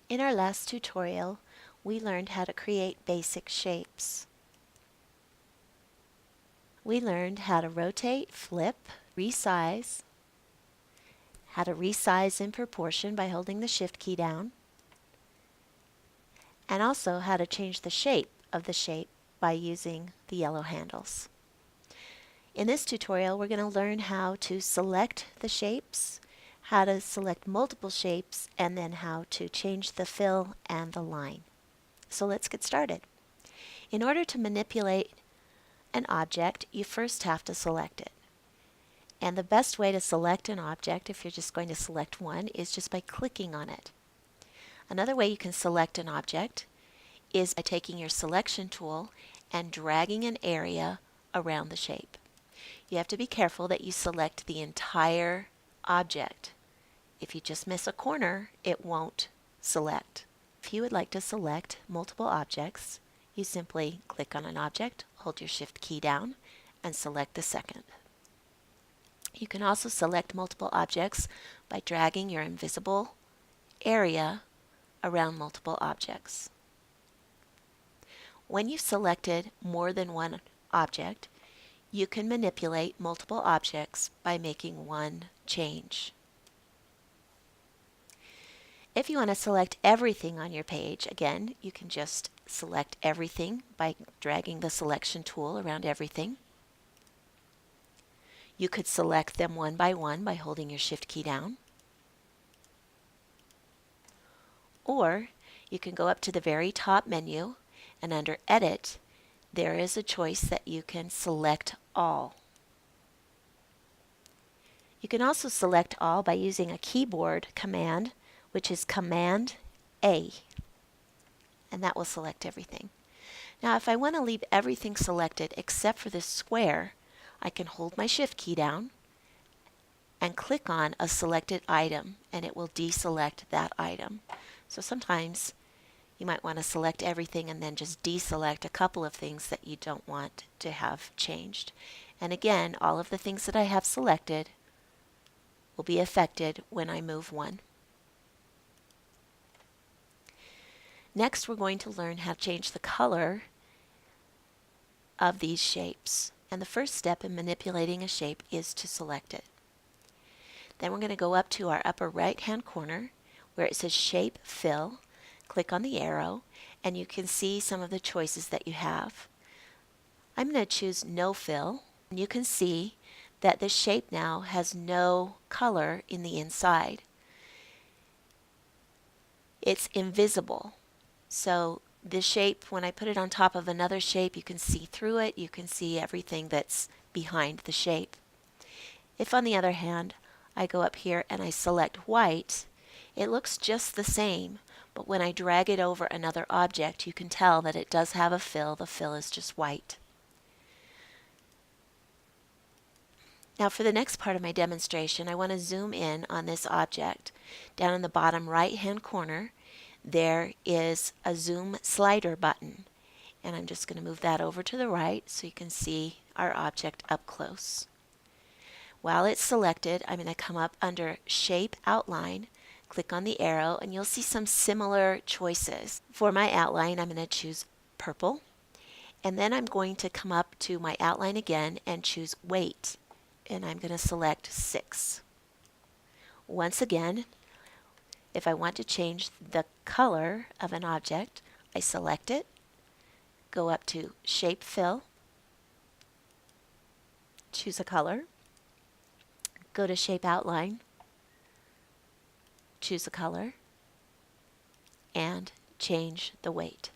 In our last tutorial, we learned how to create basic shapes. We learned how to rotate, flip, resize, how to resize in proportion by holding the Shift key down, and also how to change the shape of the shape by using the yellow handles. In this tutorial, we're going to learn how to select the shapes, how to select multiple shapes, and then how to change the fill and the line. So let's get started. In order to manipulate an object, you first have to select it. And the best way to select an object, if you're just going to select one, is just by clicking on it. Another way you can select an object is by taking your selection tool and dragging an area around the shape. You have to be careful that you select the entire object. If you just miss a corner, it won't select. If you would like to select multiple objects, you simply click on an object, hold your Shift key down, and select the second. You can also select multiple objects by dragging your invisible area around multiple objects. When you've selected more than one object, you can manipulate multiple objects by making one change. If you want to select everything on your page, again, you can just select everything by dragging the selection tool around everything. You could select them one by holding your Shift key down. Or you can go up to the very top menu, and under Edit, there is a choice that you can select all. You can also select all by using a keyboard command, which is Command A, and that will select everything. Now if I want to leave everything selected except for this square, I can hold my Shift key down and click on a selected item, and it will deselect that item. So sometimes you might want to select everything and then just deselect a couple of things that you don't want to have changed. And again, all of the things that I have selected will be affected when I move one. Next, we're going to learn how to change the color of these shapes. And the first step in manipulating a shape is to select it. Then we're going to go up to our upper right-hand corner where it says Shape Fill. Click on the arrow, and you can see some of the choices that you have. I'm going to choose No Fill. And you can see that the shape now has no color in the inside. It's invisible. So the shape, when I put it on top of another shape, you can see through it. You can see everything that's behind the shape. If, on the other hand, I go up here and I select white, it looks just the same, but when I drag it over another object, you can tell that it does have a fill. The fill is just white. Now for the next part of my demonstration, I want to zoom in on this object. Down in the bottom right-hand corner, there is a zoom slider button, and I'm just going to move that over to the right so you can see our object up close. While it's selected, I'm going to come up under Shape Outline, click on the arrow, and you'll see some similar choices. For my outline, I'm going to choose purple, and then I'm going to come up to my outline again and choose weight, and I'm going to select 6. Once again, if I want to change the color of an object, I select it, go up to Shape Fill, choose a color, go to Shape Outline, choose a color, and change the weight.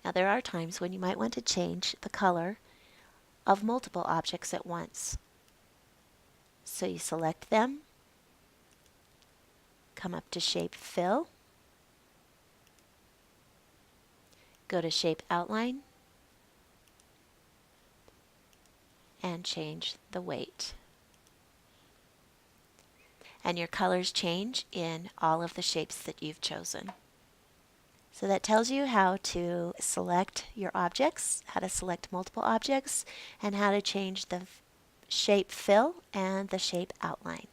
Now there are times when you might want to change the color of multiple objects at once. So you select them, come up to Shape Fill, go to Shape Outline, and change the weight. And your colors change in all of the shapes that you've chosen. So that tells you how to select your objects, how to select multiple objects, and how to change the shape fill and the shape outline.